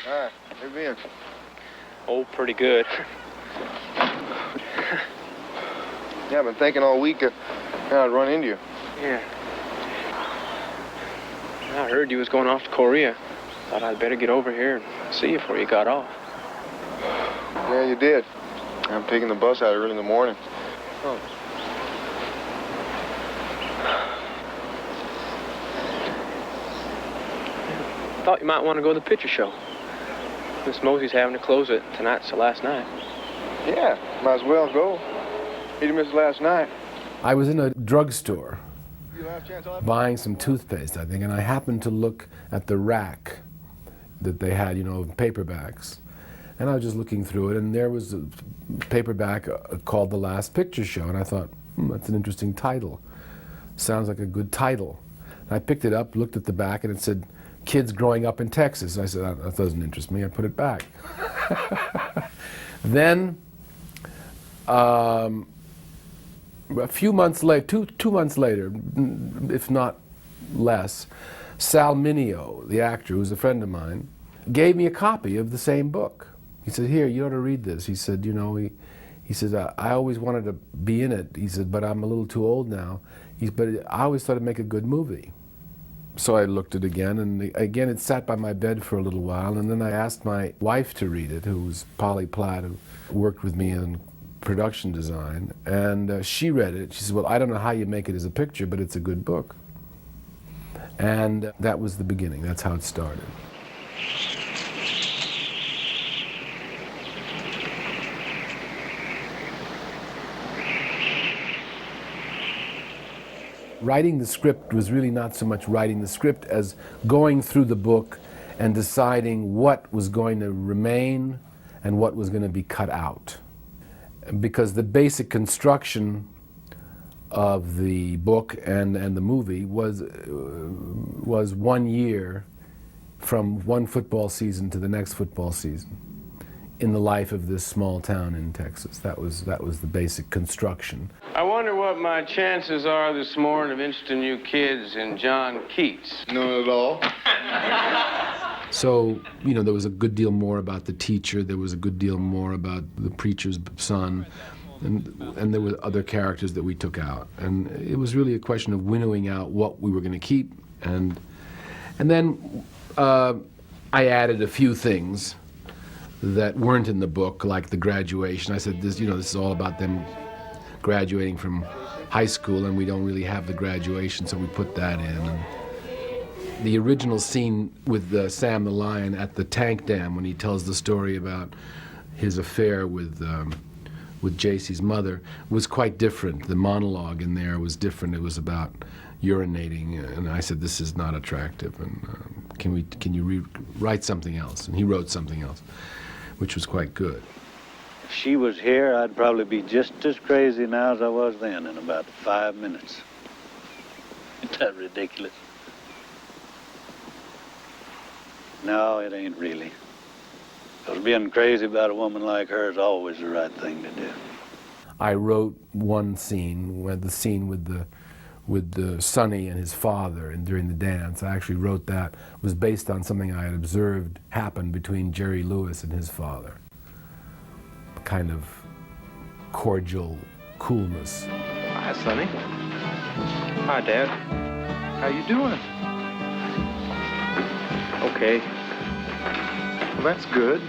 Hi, how you been? Oh, pretty good. Yeah, I've been thinking all week how I'd run into you. Yeah. I heard you was going off to Korea. Thought I'd better get over here and see you before you got off. Yeah, you did. I'm taking the bus out early in the morning. Oh. Thought you might want to go to the picture show. Miss Mosey's having to close it. Tonight's the last night. Yeah, might as well go. He missed last night. I was in a drugstore buying some toothpaste, I think, and I happened to look at the rack that they had, you know, of paperbacks. And I was just looking through it, and there was a paperback called The Last Picture Show, and I thought, that's an interesting title. Sounds like a good title. And I picked it up, looked at the back, and it said, Kids Growing Up in Texas. I said, that doesn't interest me. I put it back. Then, a few months later, two months later, if not less, Sal Mineo, the actor who's a friend of mine, gave me a copy of the same book. He said, here, you ought to read this. He said, you know, he says, I always wanted to be in it. He said, but I'm a little too old now. But I always thought it'd make a good movie. So I looked at it again, and again it sat by my bed for a little while, and then I asked my wife to read it, who was Polly Platt, who worked with me in production design, and she read it. She said, well, I don't know how you make it as a picture, but it's a good book. And that was the beginning. That's how it started. Writing the script was really not so much writing the script as going through the book and deciding what was going to remain and what was going to be cut out. Because the basic construction of the book and the movie was 1 year from one football season to the next football season in the life of this small town in Texas. That was the basic construction. I wonder what my chances are this morning of interesting you kids in John Keats. None at all. So, you know, there was a good deal more about the teacher, there was a good deal more about the preacher's son, and there were other characters that we took out. And it was really a question of winnowing out what we were going to keep. And then I added a few things that weren't in the book, like the graduation. I said, this is all about them graduating from high school, and we don't really have the graduation, so we put that in. And the original scene with Sam the Lion at the tank dam, when he tells the story about his affair with JC's mother, was quite different. The monologue in there was different. It was about urinating, and I said, this is not attractive, and can you write something else? And he wrote something else, which was quite good. If she was here, I'd probably be just as crazy now as I was then in about 5 minutes. Isn't that ridiculous? No, it ain't really. Because being crazy about a woman like her is always the right thing to do. I wrote one scene, the scene with the Sonny and his father, and during the dance. I actually wrote that. It was based on something I had observed happen between Jerry Lewis and his father. A kind of cordial coolness. Hi, Sonny. Hi, Dad. How you doing? Okay. Well, that's good.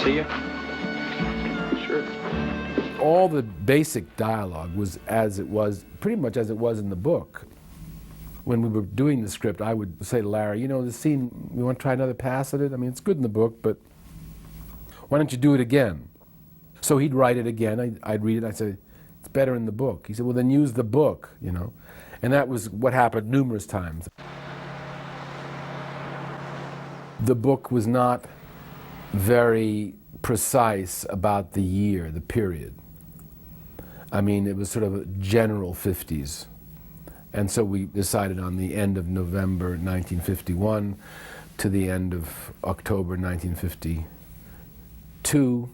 See ya. Sure. All the basic dialogue was pretty much as it was in the book. When we were doing the script, I would say to Larry, you know, the scene, we want to try another pass at it? I mean, it's good in the book, but why don't you do it again? So he'd write it again, I'd read it, I'd say, it's better in the book. He said, well, then use the book, you know. And that was what happened numerous times. The book was not very precise about the year, the period. I mean, it was sort of a general 50s. And so we decided on the end of November 1951 to the end of October 1952.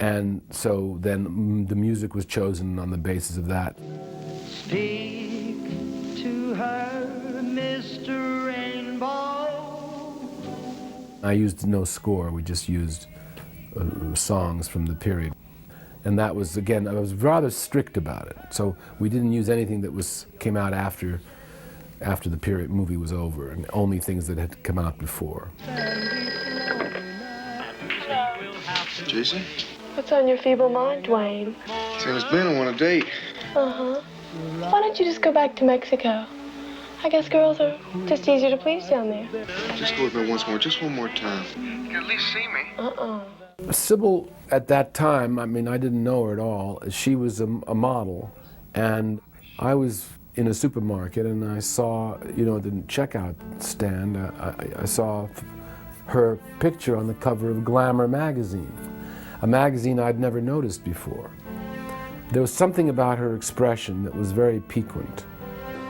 And so then the music was chosen on the basis of that. Speak to to her, Mr. Rainbow. I used no score, we just used songs from the period. And that was, again, I was rather strict about it. So we didn't use anything that came out after the period movie was over, and only things that had come out before. Jason? What's on your feeble mind, Dwayne? Santa's been on a date. Uh-huh. Why don't you just go back to Mexico? I guess girls are just easier to please down there. Just go with me once more, just one more time. You can at least see me. Uh-uh. Sybil, at that time, I mean, I didn't know her at all. She was a model, and I was in a supermarket, and I saw, you know, the checkout stand, I saw her picture on the cover of Glamour magazine, a magazine I'd never noticed before. There was something about her expression that was very piquant.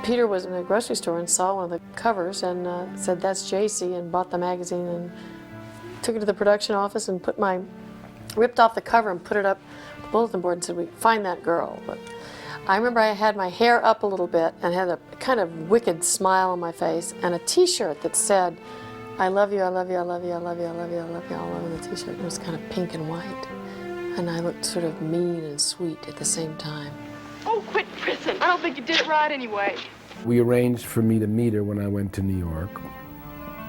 Peter was in a grocery store and saw one of the covers and said, "That's JC," and bought the magazine and took it to the production office and ripped off the cover and put it up on the bulletin board and said, "We find that girl." But I remember I had my hair up a little bit and had a kind of wicked smile on my face and a T-shirt that said, "I love you, I love you, I love you, I love you, I love you, I love you," all over the T-shirt. It was kind of pink and white. And I looked sort of mean and sweet at the same time. Oh, quit prison. I don't think you did it right anyway. We arranged for me to meet her when I went to New York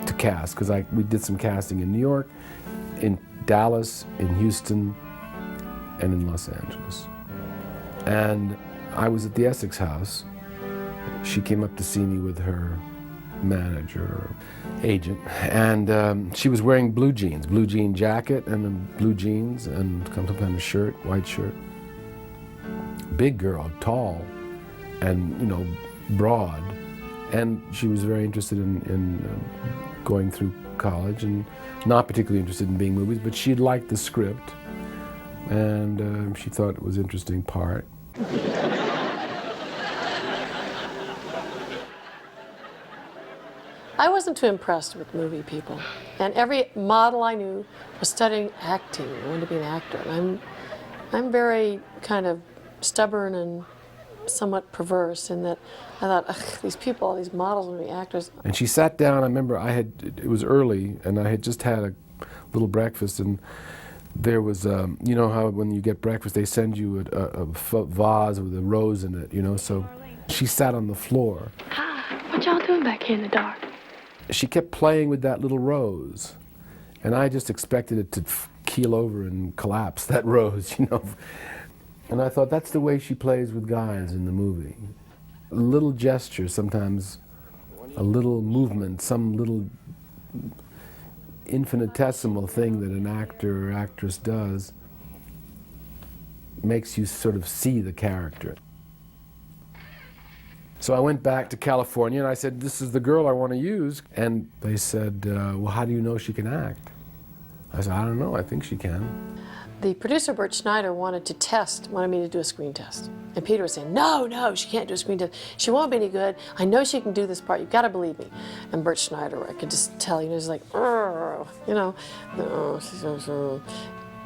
to cast, because we did some casting in New York, in Dallas, in Houston, and in Los Angeles. And I was at the Essex House. She came up to see me with her manager or agent, and she was wearing blue jean jacket and blue jeans and some kind of shirt, white shirt. Big girl, tall, and, you know, broad, and she was very interested in going through college and not particularly interested in being movies, but she liked the script, and she thought it was an interesting part. I wasn't too impressed with movie people, and every model I knew was studying acting. I wanted to be an actor. And I'm very kind of stubborn and somewhat perverse in that I thought, ugh, these people, all these models want to be actors. And she sat down. I remember it was early, and I had just had a little breakfast, and there was, you know how when you get breakfast they send you a vase with a rose in it, you know. So she sat on the floor. Hi, what y'all doing back here in the dark? She kept playing with that little rose, and I just expected it to keel over and collapse, that rose, you know. And I thought, that's the way she plays with guys in the movie. A little gesture, sometimes a little movement, some little infinitesimal thing that an actor or actress does makes you sort of see the character. So I went back to California and I said, "This is the girl I want to use." And they said, "Well, how do you know she can act?" I said, "I don't know, I think she can." The producer, Bert Schneider, wanted me to do a screen test. And Peter was saying, no, she can't do a screen test. She won't be any good. I know she can do this part. You've got to believe me. And Bert Schneider, I could just tell, you know, he's like, you know,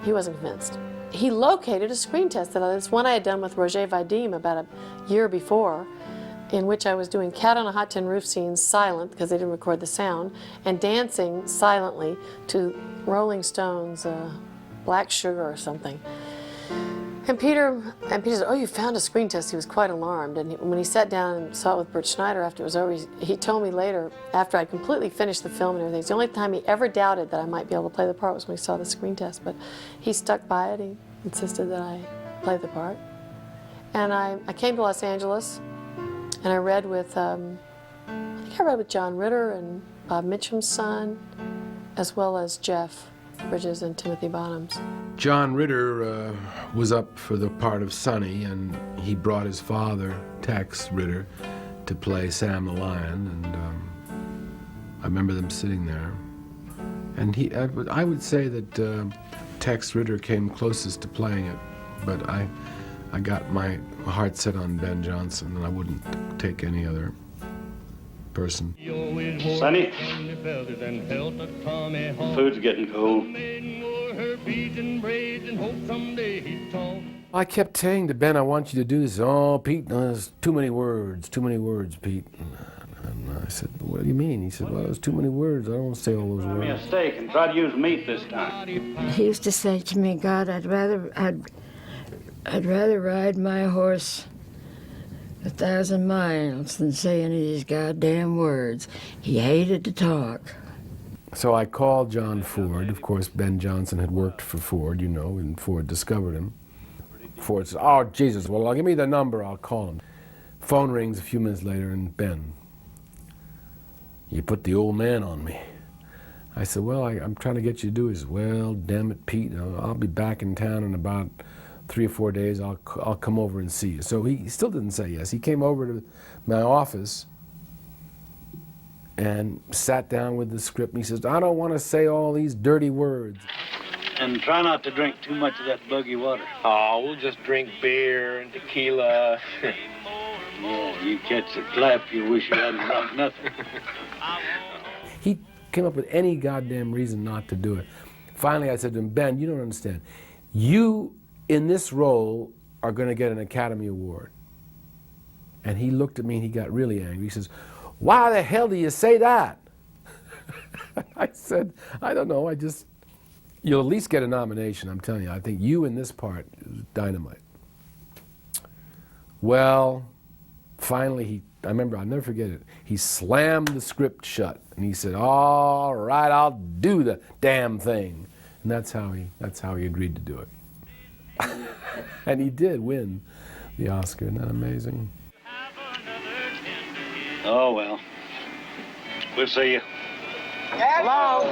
he wasn't convinced. He located a screen test. It's one I had done with Roger Vadim about a year before, in which I was doing Cat on a Hot Tin Roof scenes silent, because they didn't record the sound, and dancing silently to Rolling Stones' Black Sugar or something. And Peter said, "Oh, you found a screen test." He was quite alarmed. And when he sat down and saw it with Bert Schneider after it was over, he told me later, after I completely finished the film and everything, it's the only time he ever doubted that I might be able to play the part was when he saw the screen test. But he stuck by it. He insisted that I play the part. And I came to Los Angeles, and I read with, I think I read with John Ritter and Bob Mitchum's son, as well as Jeff Bridges and Timothy Bottoms. John Ritter was up for the part of Sonny, and he brought his father, Tex Ritter, to play Sam the Lion, and I remember them sitting there. And I would say that Tex Ritter came closest to playing it, but I got my heart set on Ben Johnson, and I wouldn't take any other person. Sonny, food's getting cold. I kept saying to Ben, I want you to do this. Oh, Pete, no, there's too many words, Pete. And I said, what do you mean? He said, well, there's too many words. I don't want to say all those Give me a words. steak and try to use meat this time. He used to say to me, God, I'd rather ride my horse 1,000 miles than say any of these goddamn words. He hated to talk. So I called John Ford. Of course, Ben Johnson had worked for Ford, you know, and Ford discovered him. Ford said, oh, Jesus, well, give me the number, I'll call him. Phone rings a few minutes later, and Ben, you put the old man on me. I said, well, I'm trying to get you to do this. Well, damn it, Pete, I'll be back in town in about 3 or 4 days. I'll come over and see you. So he still didn't say yes. He came over to my office and sat down with the script, and he says, I don't want to say all these dirty words. And try not to drink too much of that buggy water. Oh, we'll just drink beer and tequila. Yeah, you catch a clap, you wish you hadn't drunk nothing. He came up with any goddamn reason not to do it. Finally, I said to him, Ben, you don't understand. You, in this role, are going to get an Academy Award. And he looked at me and he got really angry. He says, why the hell do you say that? I said, I don't know, you'll at least get a nomination, I'm telling you. I think you in this part is dynamite. Well, finally, I remember, I'll never forget it. He slammed the script shut, and he said, all right, I'll do the damn thing. And that's how he agreed to do it. And he did win the Oscar. Isn't that amazing? Oh, well. We'll see you. Hello?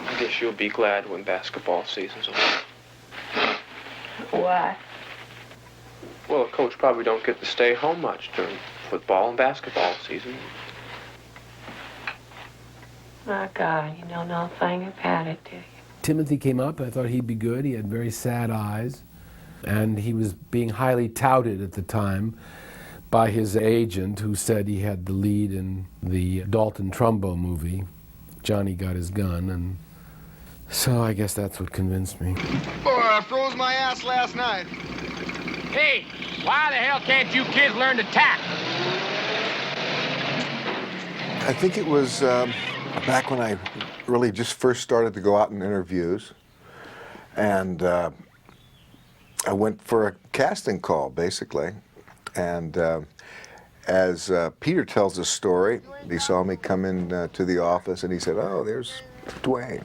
I guess you'll be glad when basketball season's over. Why? Well, a coach probably don't get to stay home much during football and basketball season. Oh, God, you know nothing about it, do you? Timothy came up. I thought he'd be good. He had very sad eyes. And he was being highly touted at the time by his agent, who said he had the lead in the Dalton Trumbo movie, Johnny Got His Gun. And so I guess that's what convinced me. Boy, I froze my ass last night. Hey, why the hell can't you kids learn to tack? I think it was back when I really just first started to go out in interviews. And I went for a casting call, basically. And as Peter tells the story, he saw me come in to the office, and he said, oh, there's Dwayne.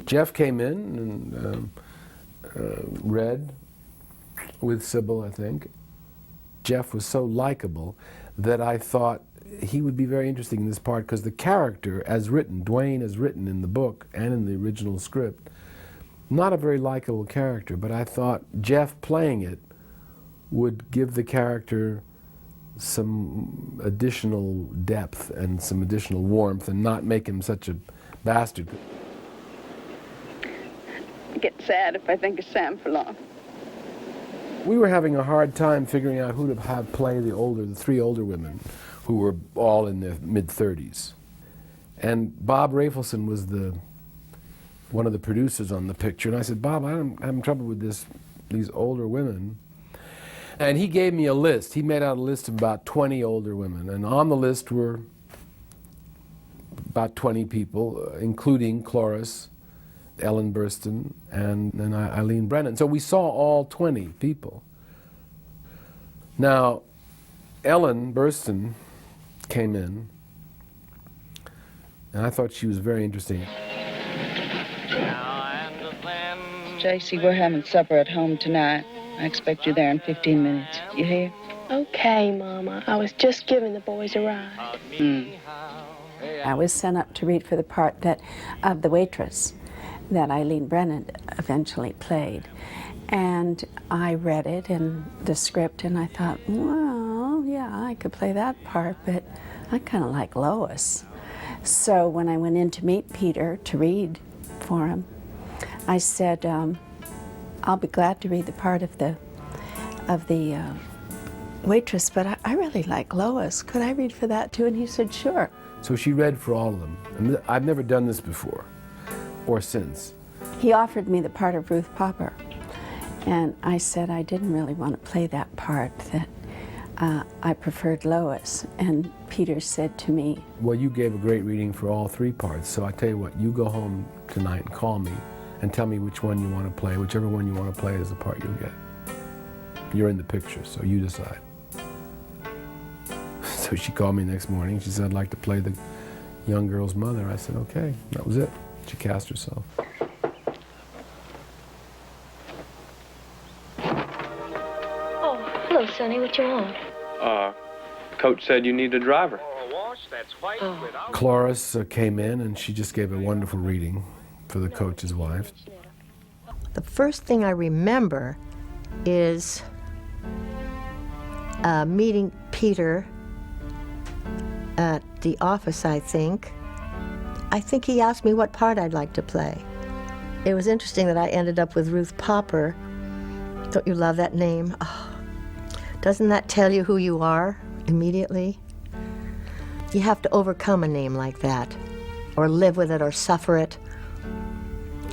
Jeff came in and read with Sybil, I think. Jeff was so likable that I thought he would be very interesting in this part, because the character, as written, Dwayne as written in the book and in the original script, not a very likable character, but I thought Jeff playing it would give the character some additional depth and some additional warmth and not make him such a bastard. I get sad if I think of Sam for long. We were having a hard time figuring out who to have play the 3 older women who were all in their mid-30s. And Bob Rafelson was one of the producers on the picture, and I said, Bob, I'm having trouble with these older women. And he gave me a list. He made out a list of about 20 older women, and on the list were about 20 people, including Cloris, Ellen Burstyn, and Eileen Brennan. So we saw all 20 people. Now, Ellen Burstyn came in, and I thought she was very interesting. J.C., we're having supper at home tonight. I expect you there in 15 minutes. You hear? Okay, Mama. I was just giving the boys a ride. I was sent up to read for the part of the waitress that Eileen Brennan eventually played. And I read it in the script, and I thought, well, yeah, I could play that part, but I kind of like Lois. So when I went in to meet Peter to read for him, I said, I'll be glad to read the part of the Waitress, but I really like Lois. Could I read for that too? And he said, sure. So she read for all of them. And I've never done this before, or since. He offered me the part of Ruth Popper. And I said I didn't really want to play that part, that I preferred Lois. And Peter said to me, well, you gave a great reading for all three parts, so I tell you what, you go home tonight and call me and tell me which one you want to play. Whichever one you want to play is the part you'll get. You're in the picture, so you decide. So she called me next morning. She said, I'd like to play the young girl's mother. I said, okay. That was it. She cast herself. Oh, hello, Sonny. What you want? Coach said you need a driver. Cloris came in, and she just gave a wonderful reading for the coach's wife. The first thing I remember is meeting Peter at the office, I think. I think he asked me what part I'd like to play. It was interesting that I ended up with Ruth Popper. Don't you love that name? Oh, doesn't that tell you who you are immediately? You have to overcome a name like that, or live with it, or suffer it.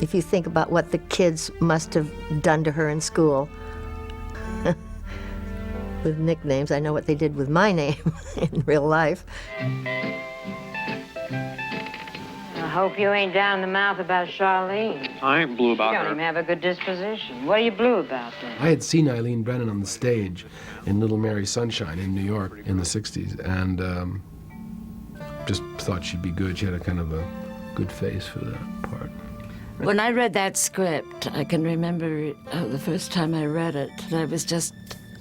If you think about what the kids must have done to her in school with nicknames, I know what they did with my name in real life. I hope you ain't down the mouth about Charlene. I ain't blue about You don't her. even have a good disposition. What are you blue about then? I had seen Eileen Brennan on the stage in Little Mary Sunshine in New York in the 60s, and just thought she'd be good. She had a kind of a good face for that part. When I read that script, I can remember the first time I read it, and I was just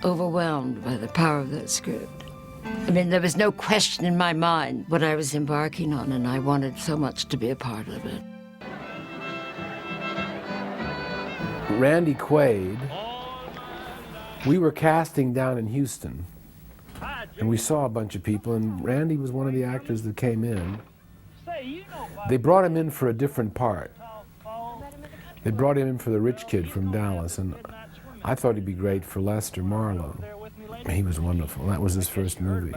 overwhelmed by the power of that script. I mean, there was no question in my mind what I was embarking on, and I wanted so much to be a part of it. Randy Quaid, we were casting down in Houston, and we saw a bunch of people, and Randy was one of the actors that came in. They brought him in for a different part. They brought him in for the rich kid from Dallas, and I thought he'd be great for Lester Marlowe. He was wonderful. That was his first movie.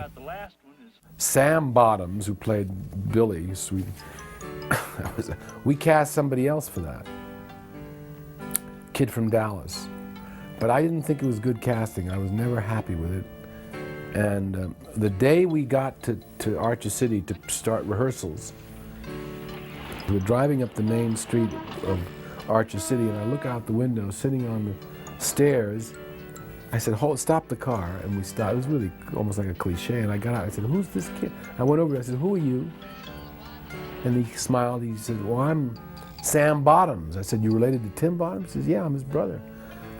Sam Bottoms, who played Billy, we cast somebody else for that. Kid from Dallas. But I didn't think it was good casting. I was never happy with it. And the day we got to Archer City to start rehearsals, we were driving up the main street of Archer City, and I look out the window, sitting on the stairs. I said, stop the car, and we stopped. It was really almost like a cliche, and I got out. I said, who's this kid? I went over, I said, who are you? And he smiled. He said, well, I'm Sam Bottoms. I said, you related to Tim Bottoms? He says, yeah, I'm his brother.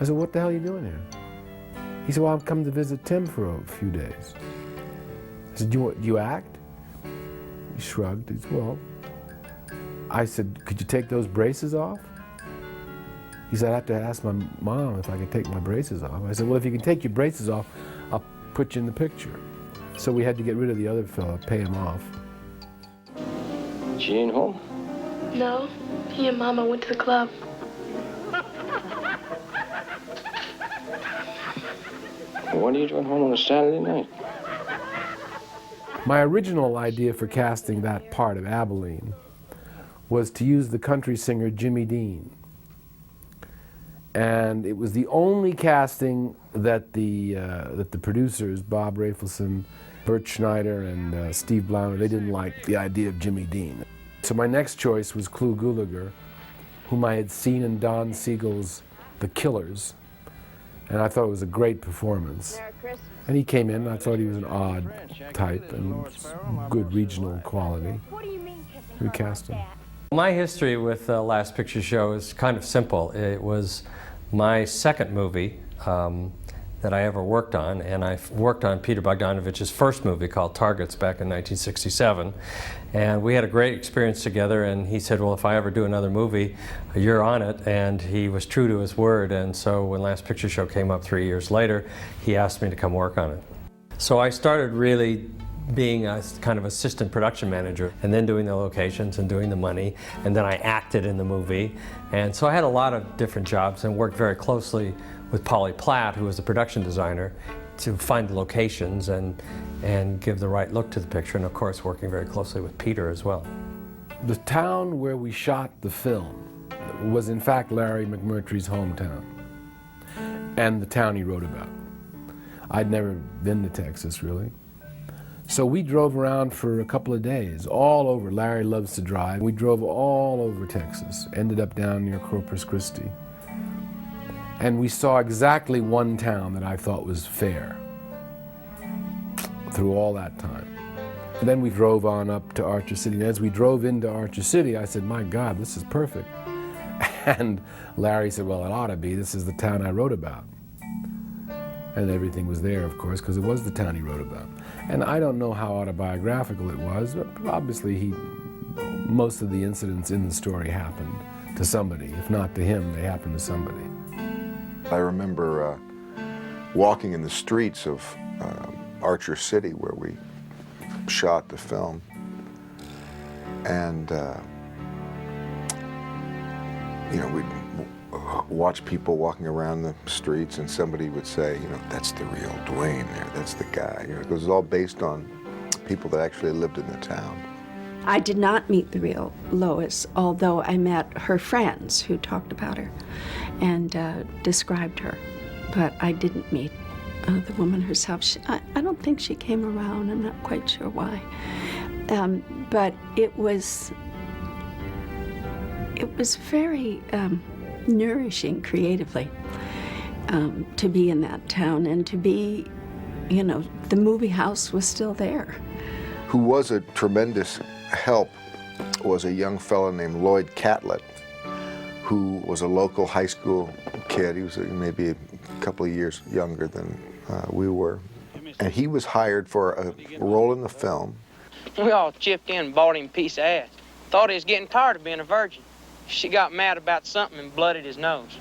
I said, what the hell are you doing here? He said, well, I'm coming to visit Tim for a few days. I said, do you act? He shrugged. He said, well. I said, could you take those braces off? He said, I have to ask my mom if I can take my braces off. I said, well, if you can take your braces off, I'll put you in the picture. So we had to get rid of the other fellow, pay him off. She ain't home? No, he and Mama went to the club. What are you doing home on a Saturday night? My original idea for casting that part of Abilene was to use the country singer Jimmy Dean. And it was the only casting that the producers, Bob Rafelson, Bert Schneider, and Steve Blauner, they didn't like the idea of Jimmy Dean. So my next choice was Clu Gulager, whom I had seen in Don Siegel's The Killers, and I thought it was a great performance. And he came in, I thought he was an odd type and good regional quality. We cast him. My history with Last Picture Show is kind of simple. It was my second movie that I ever worked on, and I worked on Peter Bogdanovich's first movie called Targets back in 1967. And we had a great experience together, and he said, well, if I ever do another movie, you're on it. And he was true to his word, and so when Last Picture Show came up 3 years later, he asked me to come work on it. So I started really being a kind of assistant production manager, and then doing the locations and doing the money, and then I acted in the movie. And so I had a lot of different jobs and worked very closely with Polly Platt, who was the production designer, to find the locations and give the right look to the picture, and of course working very closely with Peter as well. The town where we shot the film was in fact Larry McMurtry's hometown, and the town he wrote about. I'd never been to Texas, really. So we drove around for a couple of days, all over. Larry loves to drive. We drove all over Texas, ended up down near Corpus Christi. And we saw exactly one town that I thought was fair through all that time. And then we drove on up to Archer City. And as we drove into Archer City, I said, my God, this is perfect. And Larry said, well, it ought to be. This is the town I wrote about. And everything was there, of course, because it was the town he wrote about. And I don't know how autobiographical it was, but obviously most of the incidents in the story happened to somebody. If not to him, they happened to somebody. I remember walking in the streets of Archer City where we shot the film, and you know, we'd watch people walking around the streets, and somebody would say, you know, that's the real Dwayne there, that's the guy. You know, it was all based on people that actually lived in the town. I did not meet the real Lois, although I met her friends who talked about her and described her. But I didn't meet the woman herself. I don't think she came around. I'm not quite sure why. But it was very nourishing creatively to be in that town and to be, you know, the movie house was still there. Who was a tremendous help was a young fellow named Lloyd Catlett, who was a local high school kid. He was maybe a couple of years younger than we were. And he was hired for a role in the film. We all chipped in and bought him a piece of ass. Thought he was getting tired of being a virgin. She got mad about something and blooded his nose.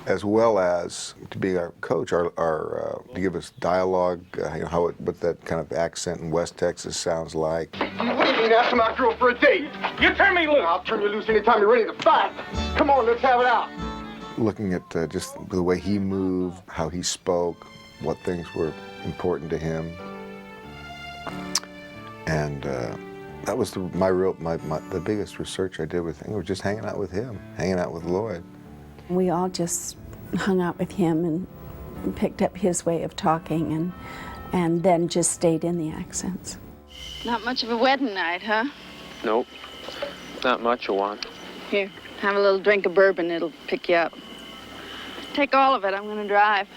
As well as to be our coach, to give us dialogue, you know, what that kind of accent in West Texas sounds like. What do you mean asking my girl for a date? You turn me loose. I'll turn you loose anytime you're ready to fight. Come on, let's have it out. Looking at just the way he moved, how he spoke, what things were important to him, and that was the biggest research I did with him. We were just hanging out with him, hanging out with Lloyd. We all just hung out with him and picked up his way of talking and then just stayed in the accents. Not much of a wedding night, huh? Nope, not much of one. Here, have a little drink of bourbon. It'll pick you up. Take all of it. I'm going to drive.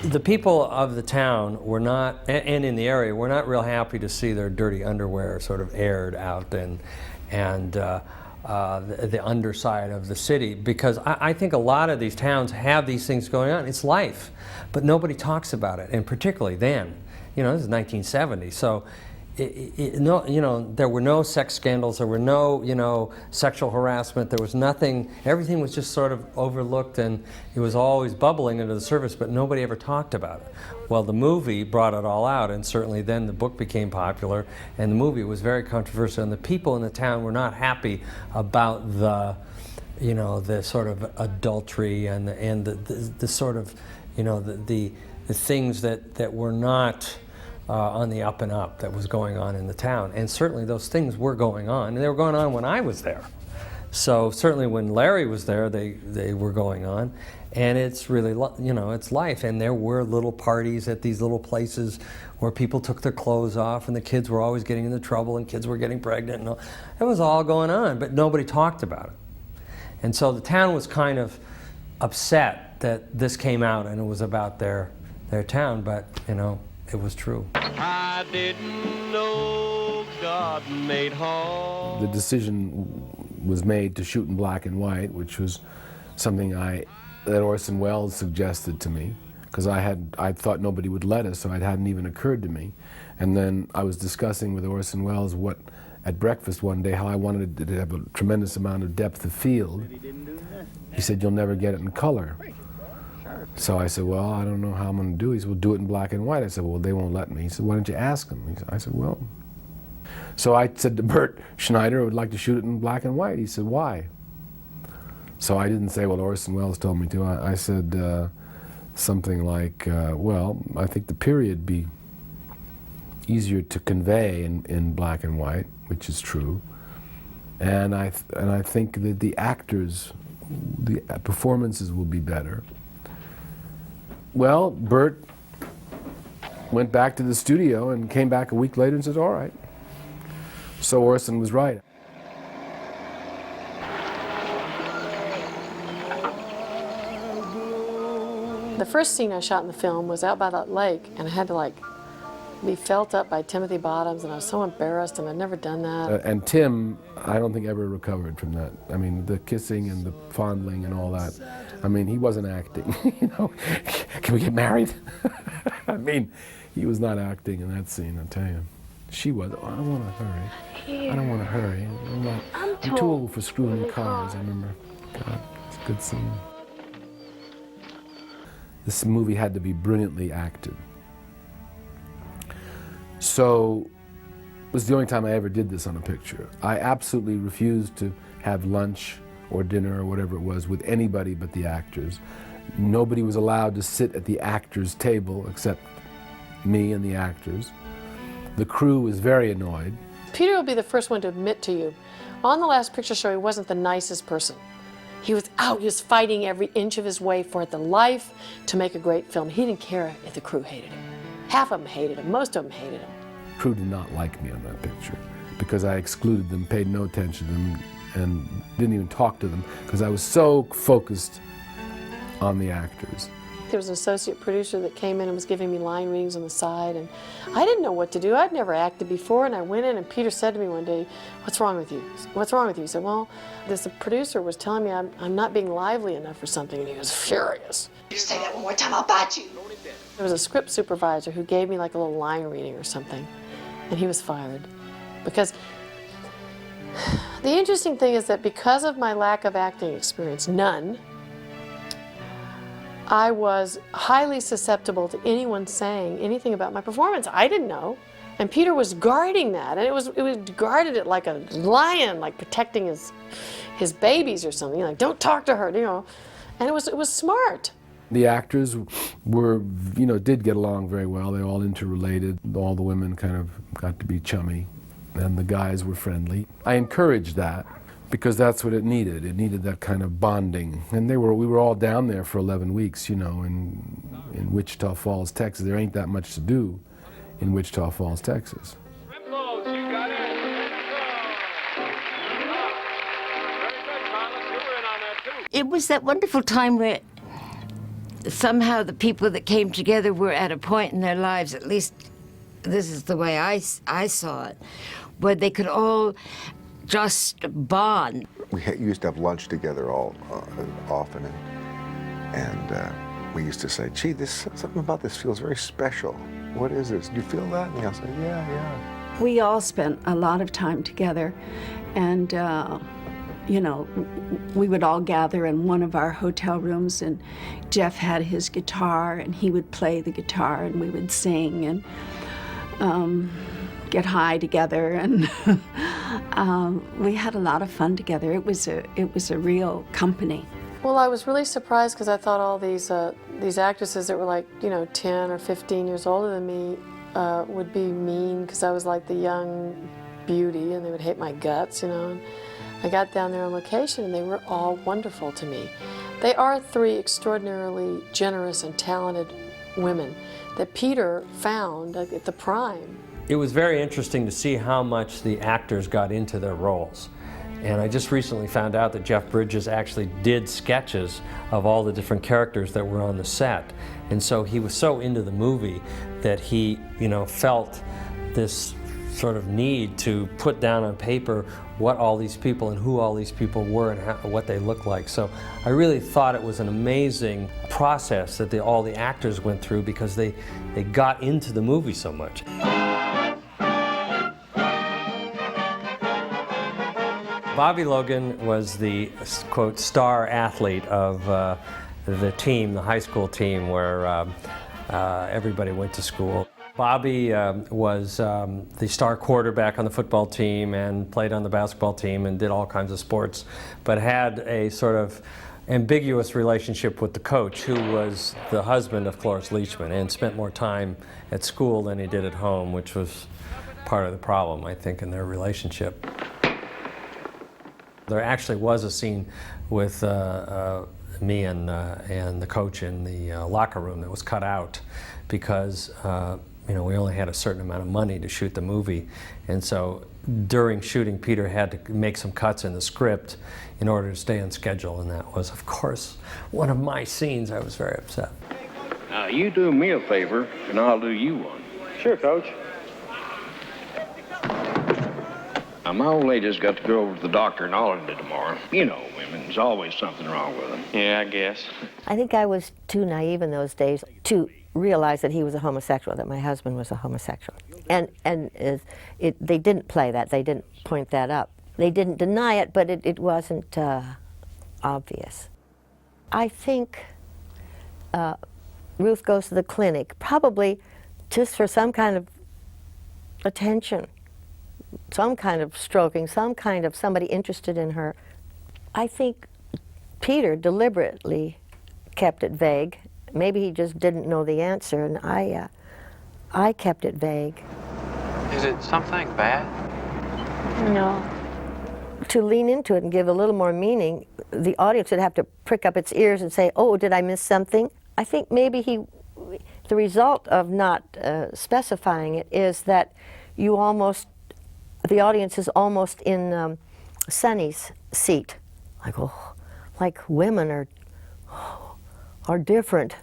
The people of the town were not, and in the area, were not real happy to see their dirty underwear sort of aired out and the underside of the city, because I think a lot of these towns have these things going on. It's life, but nobody talks about it, and particularly then. You know, this is 1970, so no, you know, there were no sex scandals, there were no, you know, sexual harassment, there was nothing. Everything was just sort of overlooked, and it was always bubbling under the surface, but nobody ever talked about it. Well, the movie brought it all out, and certainly then the book became popular, and the movie was very controversial, and the people in the town were not happy about the, you know, the sort of adultery and the sort of, you know, the things that were not on the up and up that was going on in the town. And certainly those things were going on, and they were going on when I was there. So certainly when Larry was there, they were going on, and it's really, you know, it's life. And there were little parties at these little places where people took their clothes off, and the kids were always getting into trouble, and kids were getting pregnant, and all. It was all going on, but nobody talked about it. And so the town was kind of upset that this came out and it was about their town, but, you know, it was true. I didn't know God made hall. The decision was made to shoot in black and white, which was something that Orson Welles suggested to me, because I thought nobody would let us, so it hadn't even occurred to me. And then I was discussing with Orson Welles at breakfast one day how I wanted it to have a tremendous amount of depth of field. He said, you'll never get it in color. So I said, well, I don't know how I'm going to do it. He said, well, do it in black and white. I said, well, they won't let me. He said, why don't you ask them? I said, well. So I said to Bert Schneider, I would like to shoot it in black and white. He said, why? So I didn't say, well, Orson Welles told me to. I said, something like, well, I think the period be easier to convey in black and white, which is true. And I think that the actors, the performances will be better. Well, Bert went back to the studio and came back a week later and said, all right. So Orson was right. The first scene I shot in the film was out by that lake, and I had to like be felt up by Timothy Bottoms, and I was so embarrassed, and I'd never done that. And Tim, I don't think ever recovered from that. I mean, the kissing and the fondling and all that. I mean, he wasn't acting, you know. Can we get married? I mean, he was not acting in that scene, I'll tell you. She was, oh, I don't want to hurry. I don't want to hurry. I'm too old for screwing cars, I remember. God, it's a good scene. This movie had to be brilliantly acted. So it was the only time I ever did this on a picture. I absolutely refused to have lunch or dinner or whatever it was with anybody but the actors. Nobody was allowed to sit at the actors' table except me and the actors. The crew was very annoyed. Peter will be the first one to admit to you, on the last picture show, he wasn't the nicest person. He was out, he was fighting every inch of his way for the life to make a great film. He didn't care if the crew hated him. Half of them hated him, most of them hated him. The crew did not like me on that picture because I excluded them, paid no attention to them, and didn't even talk to them because I was so focused on the actors. There was an associate producer that came in and was giving me line readings on the side, and I didn't know what to do. I'd never acted before, and I went in, and Peter said to me one day, "What's wrong with you? What's wrong with you?" He said, "Well, this producer was telling me I'm not being lively enough or something," and he was furious. You say that one more time, I'll bite you. There was a script supervisor who gave me like a little line reading or something, and he was fired. Because the interesting thing is that because of my lack of acting experience, none, I was highly susceptible to anyone saying anything about my performance. I didn't know. And Peter was guarding that, and it was guarded it like a lion, like protecting his babies or something. Like, don't talk to her, you know. And it was smart. The actors were, you know, did get along very well. They all interrelated. All the women kind of got to be chummy, and the guys were friendly. I encouraged that because that's what it needed. It needed that kind of bonding. And we were all down there for 11 weeks, you know, in Wichita Falls, Texas. There ain't that much to do in Wichita Falls, Texas. It was that wonderful time where somehow the people that came together were at a point in their lives, at least this is the way I saw it, where they could all just bond. We used to have lunch together all often, and we used to say, "Gee, something about this feels very special. What is this? Do you feel that?" And I'll say, "Yeah." We all spent a lot of time together, and you know, we would all gather in one of our hotel rooms, and Jeff had his guitar, and he would play the guitar, and we would sing and get high together, and we had a lot of fun together. It was a real company. Well, I was really surprised because I thought all these actresses that were like, you know, 10 or 15 years older than me would be mean because I was like the young beauty, and they would hate my guts, you know. And I got down there on location, and they were all wonderful to me. They are three extraordinarily generous and talented women that Peter found at the prime. It was very interesting to see how much the actors got into their roles. And I just recently found out that Jeff Bridges actually did sketches of all the different characters that were on the set. And so he was so into the movie that he, you know, felt this sort of need to put down on paper what all these people and who all these people were and what they looked like. So I really thought it was an amazing process that all the actors went through because they got into the movie so much. Bobby Logan was the, quote, star athlete of the team, the high school team where everybody went to school. Bobby was the star quarterback on the football team and played on the basketball team and did all kinds of sports, but had a sort of ambiguous relationship with the coach, who was the husband of Cloris Leachman and spent more time at school than he did at home, which was part of the problem, I think, in their relationship. There actually was a scene with me and the coach in the locker room that was cut out because we only had a certain amount of money to shoot the movie, and so during shooting, Peter had to make some cuts in the script in order to stay on schedule, and that was, of course, one of my scenes. I was very upset. Now, you do me a favor, and I'll do you one. Sure, Coach. Now, my old lady's got to go over to the doctor in Arlington tomorrow. You know women, there's always something wrong with them. Yeah, I guess. I think I was too naive in those days to realize that he was a homosexual, that my husband was a homosexual. And they didn't play that. They didn't point that up. They didn't deny it, but it wasn't obvious. I think Ruth goes to the clinic probably just for some kind of attention, some kind of stroking, some kind of somebody interested in her. I think Peter deliberately kept it vague. Maybe he just didn't know the answer, and I kept it vague. Is it something bad? No. To lean into it and give a little more meaning, the audience would have to prick up its ears and say, oh, did I miss something? I think maybe the result of not specifying it is that the audience is almost in Sonny's seat. Like, oh, like women are different.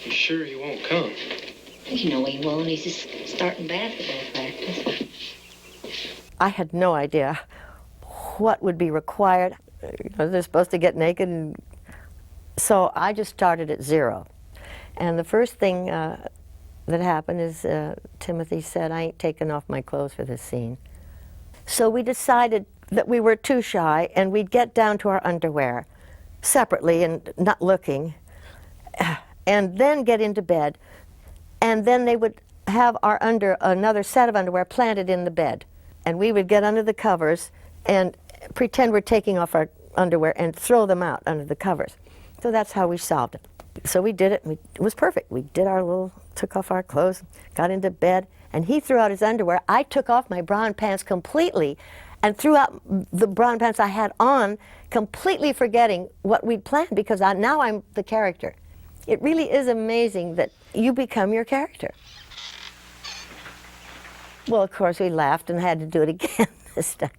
You sure he won't come? You know he won't. He's just starting basketball practice. I had no idea what would be required. They're supposed to get naked, and so I just started at 0. And the first thing that happened is Timothy said, I ain't taking off my clothes for this scene. So we decided that we were too shy, and we'd get down to our underwear separately and not looking, and then get into bed, and then they would have another set of underwear planted in the bed, and we would get under the covers and pretend we're taking off our underwear and throw them out under the covers. So that's how we solved it. So we did it, and it was perfect. We did took off our clothes, got into bed, and he threw out his underwear. I took off my brown pants completely and threw out the brown pants I had on, completely forgetting what we'd planned, because now I'm the character. It really is amazing that you become your character. Well, of course, we laughed and had to do it again this time.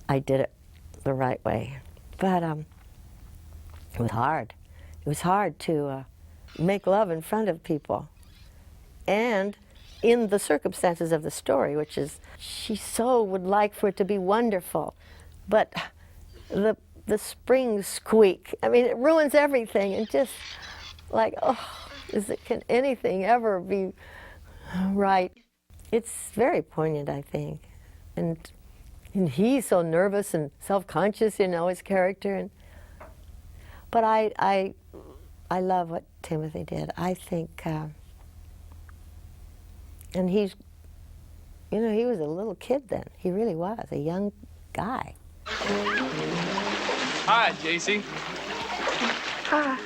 I did it the right way. But it was hard. It was hard to make love in front of people. And in the circumstances of the story, which is she so would like for it to be wonderful, but the springs squeak. I mean, it ruins everything, and just like, oh, can anything ever be right? It's very poignant, I think. And he's so nervous and self-conscious, his character. But I love what Timothy did. I think, and he was a little kid then. He really was, a young guy. Hi, JC. Hi.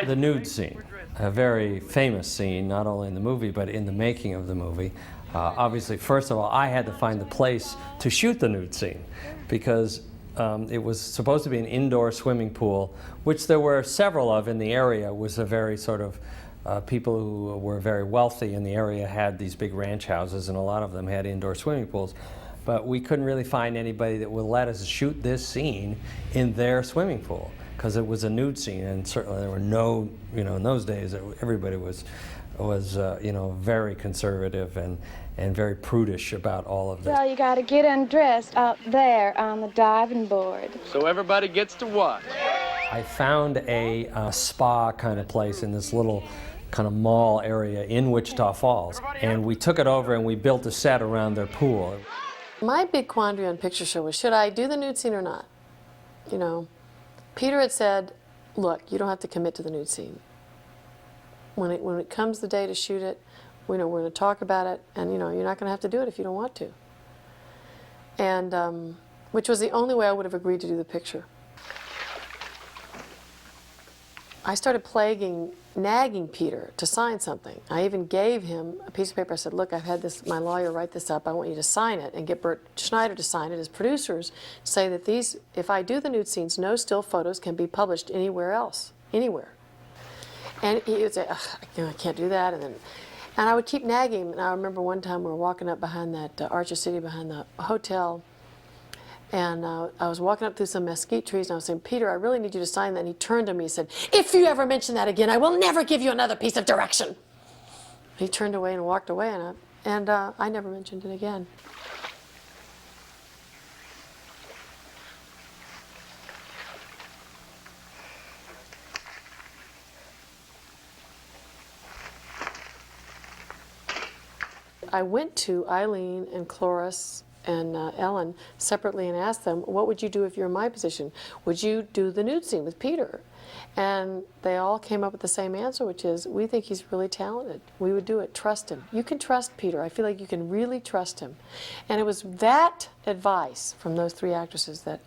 The nude scene, a very famous scene, not only in the movie, but in the making of the movie. Obviously, first of all, I had to find the place to shoot the nude scene, because it was supposed to be an indoor swimming pool, which there were several of in the area. It was a very sort of, people who were very wealthy in the area had these big ranch houses, and a lot of them had indoor swimming pools. But we couldn't really find anybody that would let us shoot this scene in their swimming pool, because it was a nude scene, and certainly there were no, in those days, everybody was very conservative and very prudish about all of this. Well, you got to get undressed out there on the diving board. So everybody gets to watch. I found a spa kind of place in this little kind of mall area in Wichita Falls, and we took it over and we built a set around their pool. My big quandary on Picture Show was, should I do the nude scene or not? Peter had said, look, you don't have to commit to the nude scene. When it comes the day to shoot it, we're going to talk about it, and you're not going to have to do it if you don't want to. and which was the only way I would have agreed to do the picture. I started nagging Peter to sign something. I even gave him a piece of paper. I said, look, I've had my lawyer write this up. I want you to sign it and get Bert Schneider to sign it as producers, say that if I do the nude scenes, no still photos can be published anywhere else, anywhere. And he would say, I can't do that. And I would keep nagging him. And I remember one time we were walking up behind that Archer City, behind the hotel, and I was walking up through some mesquite trees, and I was saying, Peter, I really need you to sign that. And he turned to me and said, if you ever mention that again, I will never give you another piece of direction. He turned away and walked away, and I never mentioned it again. I went to Eileen and Cloris and Ellen separately and asked them, what would you do if you're in my position? Would you do the nude scene with Peter? And they all came up with the same answer, which is, we think he's really talented. We would do it. Trust him. You can trust Peter. I feel like you can really trust him. And it was that advice from those three actresses that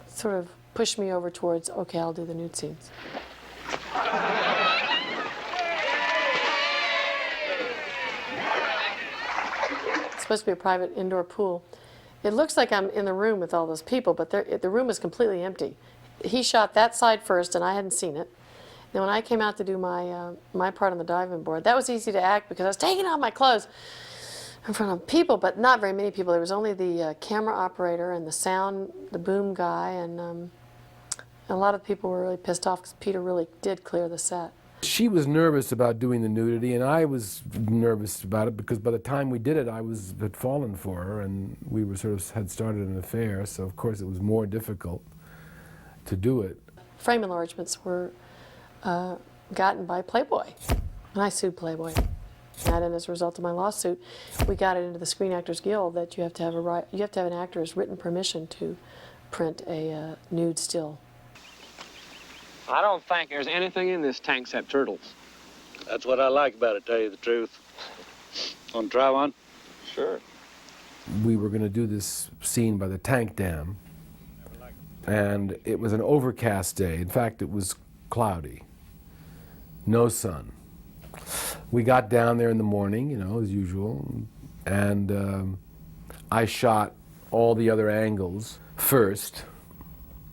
sort of pushed me over towards, okay, I'll do the nude scenes. Supposed to be a private indoor pool. It looks like I'm in the room with all those people, but the room is completely empty. He shot that side first, and I hadn't seen it. Then when I came out to do my part on the diving board, that was easy to act because I was taking off my clothes in front of people, but not very many people. There was only the camera operator and the sound, the boom guy, and a lot of people were really pissed off because Peter really did clear the set. She was nervous about doing the nudity, and I was nervous about it because by the time we did it, I had fallen for her, and we were had started an affair, so of course it was more difficult to do it. Frame enlargements were gotten by Playboy, and I sued Playboy. And as a result of my lawsuit, we got it into the Screen Actors Guild that you have to have an actor's written permission to print a nude still. I don't think there's anything in this tank except turtles. That's what I like about it, tell you the truth. Want to try one? Sure. We were going to do this scene by the tank dam, and it was an overcast day. In fact, it was cloudy, no sun. We got down there in the morning, as usual, and I shot all the other angles first,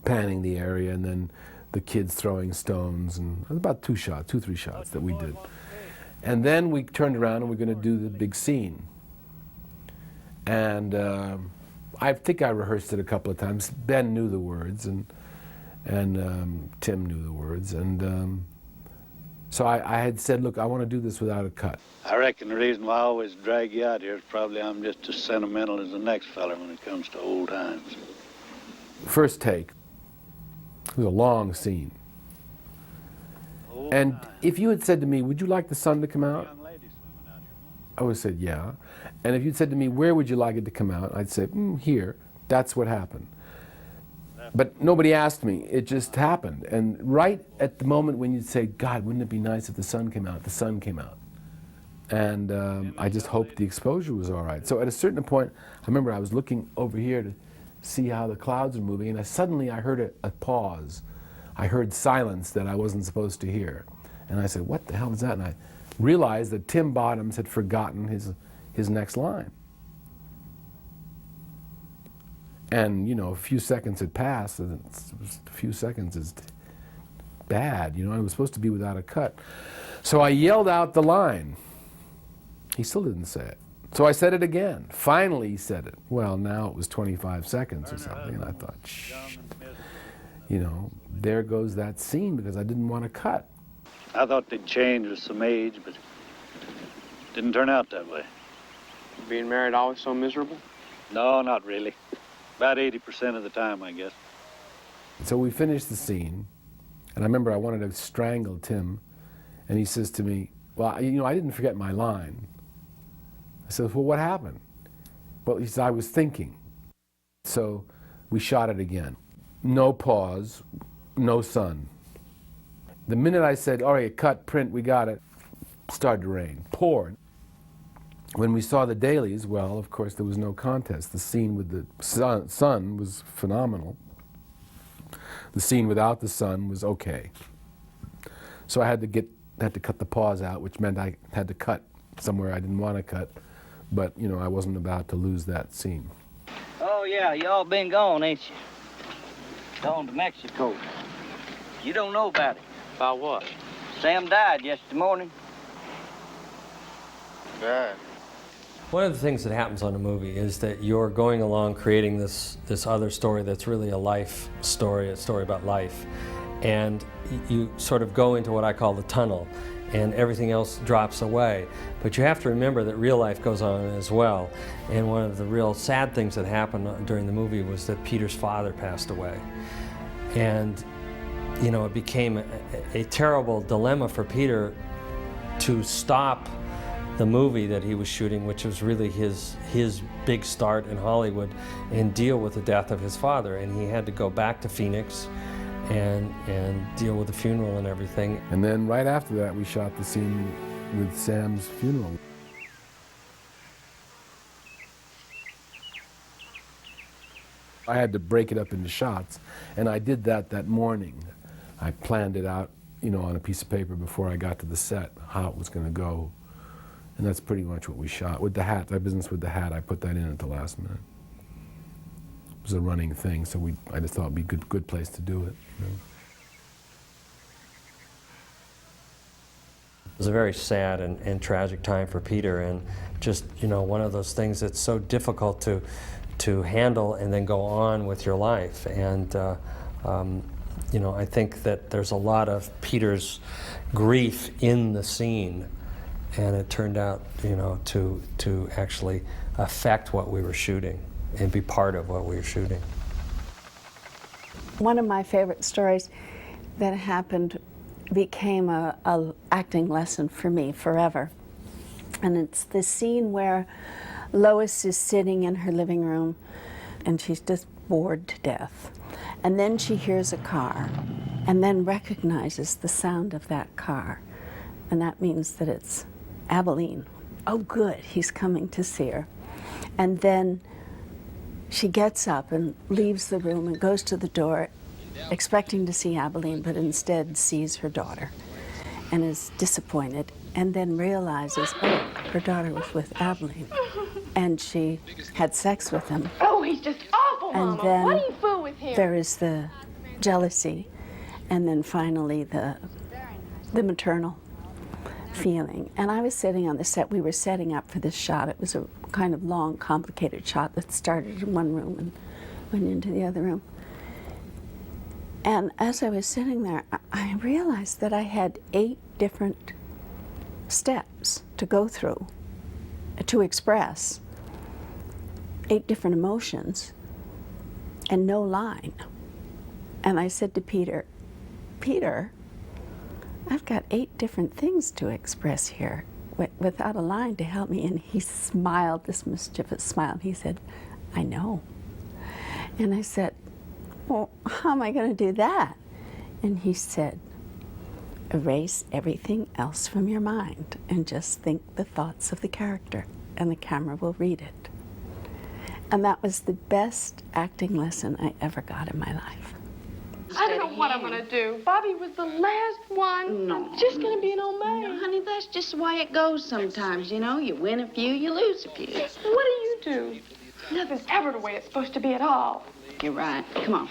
panning the area, and then the kids throwing stones, and about 3 shots that we did. And then we turned around and we're going to do the big scene. And I think I rehearsed it a couple of times. Ben knew the words, and Tim knew the words, and so I had said, look, I want to do this without a cut. I reckon the reason why I always drag you out here is probably I'm just as sentimental as the next fella when it comes to old times. First take. It was a long scene. And if you had said to me, would you like the sun to come out? I would have said, yeah. And if you'd said to me, where would you like it to come out? I'd say, here. That's what happened. But nobody asked me. It just happened. And right at the moment when you'd say, God, wouldn't it be nice if the sun came out? The sun came out. And I just hoped the exposure was all right. So at a certain point, I remember I was looking over here to see how the clouds are moving, and suddenly I heard a pause. I heard silence that I wasn't supposed to hear. And I said, what the hell is that? And I realized that Tim Bottoms had forgotten his next line. And, a few seconds had passed, and a few seconds is bad. I was supposed to be without a cut. So I yelled out the line. He still didn't say it. So I said it again. Finally he said it. Well, now it was 25 seconds or something, and I thought, shh. There goes that scene because I didn't want to cut. I thought they'd change with some age, but it didn't turn out that way. Being married always so miserable? No, not really. About 80% of the time, I guess. So we finished the scene, and I remember I wanted to strangle Tim, and he says to me, well, I didn't forget my line. I said, well, what happened? Well, he said, I was thinking. So we shot it again. No pause, no sun. The minute I said, all right, cut, print, we got it, started to rain. Poured. When we saw the dailies, well, of course, there was no contest. The scene with the sun was phenomenal. The scene without the sun was okay. So I had to cut the pause out, which meant I had to cut somewhere I didn't want to cut. But, you know, I wasn't about to lose that scene. Oh, yeah, y'all been gone, ain't you? Gone to Mexico. You don't know about it. About what? Sam died yesterday morning. Died. One of the things that happens on a movie is that you're going along creating this other story that's really a life story, a story about life. And you sort of go into what I call the tunnel, and everything else drops away. But you have to remember that real life goes on as well. And one of the real sad things that happened during the movie was that Peter's father passed away. And, you know, it became a terrible dilemma for Peter to stop the movie that he was shooting, which was really his big start in Hollywood, and deal with the death of his father. And he had to go back to Phoenix and deal with the funeral and everything. And then right after that, we shot the scene with Sam's funeral. I had to break it up into shots, and I did that morning. I planned it out, you know, on a piece of paper before I got to the set, how it was going to go. And that's pretty much what we shot. With the hat, that business with the hat, I put that in at the last minute. It was a running thing, so I just thought it'd be a good place to do it. You know? It was a very sad and tragic time for Peter, and just, you know, one of those things that's so difficult to handle and then go on with your life. And you know, I think that there's a lot of Peter's grief in the scene, and it turned out, you know, to actually affect what we were shooting and be part of what we were shooting. One of my favorite stories that happened became a acting lesson for me forever. And it's the scene where Lois is sitting in her living room and she's just bored to death. And then she hears a car and then recognizes the sound of that car. And that means that it's Abilene. Oh, good, he's coming to see her. And then she gets up and leaves the room and goes to the door, expecting to see Abilene, but instead sees her daughter and is disappointed, and then realizes, oh, her daughter was with Abilene, and she had sex with him. Oh, he's just awful, And Mama. then Why do you fool with him? there is the jealousy, and then finally the maternal feeling. And I was sitting on the set. We were setting up for this shot. It was a kind of long, complicated shot that started in one room and went into the other room. And as I was sitting there, I realized that I had 8 different steps to go through to express 8 different emotions and no line. And I said to Peter, Peter, I've got 8 different things to express here without a line to help me. And he smiled, this mischievous smile, and he said, I know. And I said, well, how am I going to do that? And he said, erase everything else from your mind and just think the thoughts of the character, and the camera will read it. And that was the best acting lesson I ever got in my life. I don't know what I'm going to do. Bobby was the last one. No. I'm just going to be an old maid. No, honey, that's just the way it goes sometimes, you know. You win a few, you lose a few. What do you do? Nothing's ever the way it's supposed to be at all. You're right. Come on.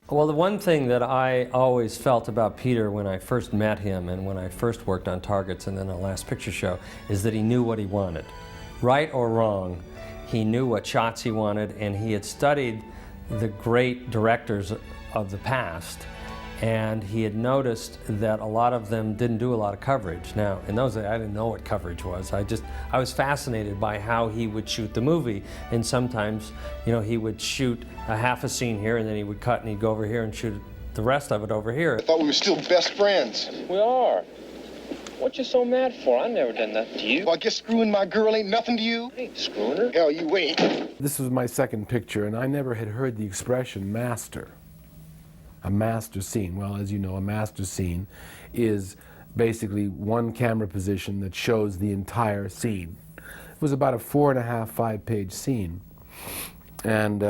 Well, the one thing that I always felt about Peter when I first met him and when I first worked on Targets and then on Last Picture Show is that he knew what he wanted. Right or wrong, he knew what shots he wanted, and he had studied the great directors of the past, and he had noticed that a lot of them didn't do a lot of coverage. Now, in those days, I didn't know what coverage was. I was fascinated by how he would shoot the movie, and sometimes, you know, he would shoot a half a scene here, and then he would cut and he'd go over here and shoot the rest of it over here. I thought we were still best friends. We are. What you so mad for? I never done that to you. Well, I guess screwing my girl ain't nothing to you. I ain't screwing her. Hell, you ain't. This was my second picture, and I never had heard the expression master. A master scene. Well, as you know, a master scene is basically one camera position that shows the entire scene. was about a 4.5, 5-page scene. And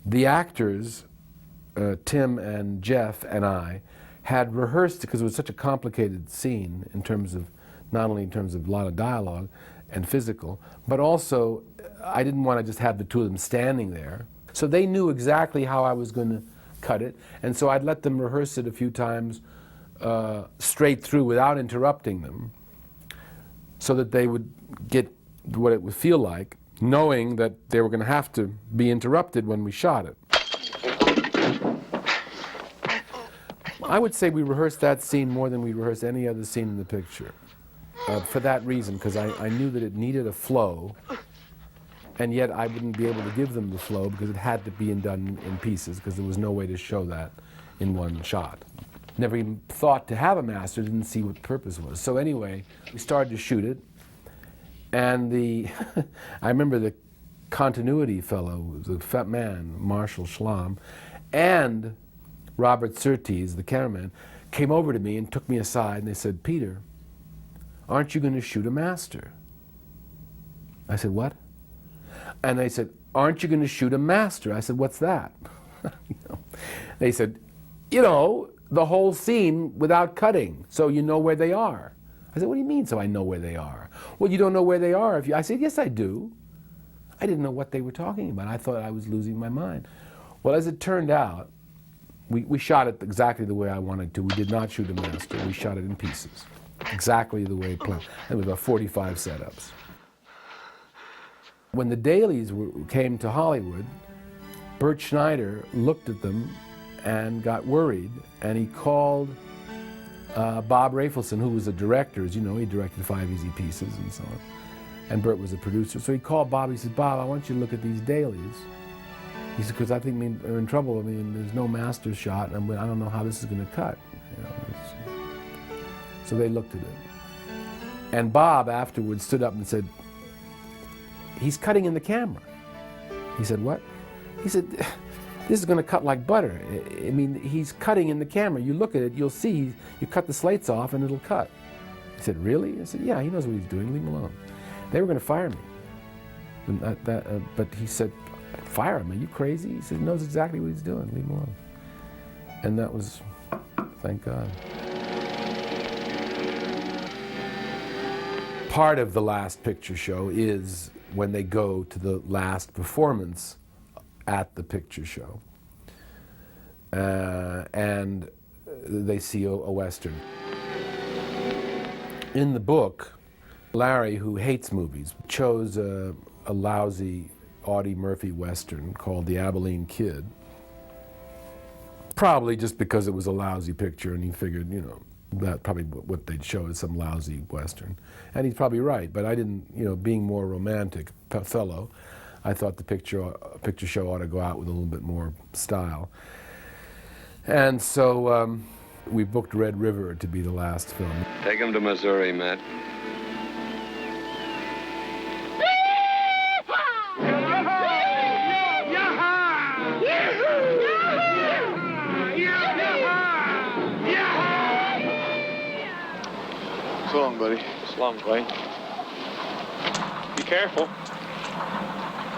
the actors, Tim and Jeff and I, had rehearsed, because it was such a complicated scene in terms of, not only in terms of a lot of dialogue and physical, but also I didn't want to just have the two of them standing there. So they knew exactly how I was going to cut it, and so I'd let them rehearse it a few times straight through without interrupting them, so that they would get what it would feel like, knowing that they were going to have to be interrupted when we shot it. I would say we rehearsed that scene more than we rehearsed any other scene in the picture. For that reason, because I knew that it needed a flow, and yet I wouldn't be able to give them the flow because it had to be done in pieces, because there was no way to show that in one shot. Never even thought to have a master, didn't see what the purpose was. So anyway, we started to shoot it, and I remember the continuity fellow, the fat man, Marshall Schlamm, and Robert Surtees, the cameraman, came over to me and took me aside, and they said, "Peter, aren't you going to shoot a master?" I said, "What?" And they said, "Aren't you going to shoot a master?" I said, "What's that?" They said, "You know, the whole scene without cutting, so you know where they are." I said, "What do you mean, so I know where they are?" "Well, you don't know where they are if you..." I said, "Yes, I do." I didn't know what they were talking about. I thought I was losing my mind. Well, as it turned out, we shot it exactly the way I wanted to. We did not shoot a master. We shot it in pieces, exactly the way it planned. It was about 45 setups. When the dailies came to Hollywood, Bert Schneider looked at them and got worried, and he called Bob Rafelson, who was a director. As you know, he directed 5 Easy Pieces and so on. And Bert was a producer. So he called Bob. He said, "Bob, I want you to look at these dailies." He said, "Because I think we're in trouble. I mean, there's no master shot, and I don't know how this is going to cut." You know, so they looked at it. And Bob afterwards stood up and said, "He's cutting in the camera." He said, "What?" He said, "This is going to cut like butter. I mean, he's cutting in the camera. You look at it, you'll see, you cut the slates off and it'll cut." He said, "Really?" I said, "Yeah, he knows what he's doing. Leave him alone." They were going to fire me. But he said, "Fire him? Are you crazy?" He said, "He knows exactly what he's doing. Leave him alone." And that was, thank God. Part of the last picture show is when they go to the last performance at the picture show. And they see a Western. In the book, Larry, who hates movies, chose a lousy Audie Murphy Western called The Abilene Kid. Probably just because it was a lousy picture, and he figured, you know, that probably what they'd show is some lousy Western. And he's probably right, but I didn't, you know, being more romantic fellow, I thought the picture show ought to go out with a little bit more style. And so we booked Red River to be the last film. Take him to Missouri, Matt. So long, buddy. So long, Clay. Be careful.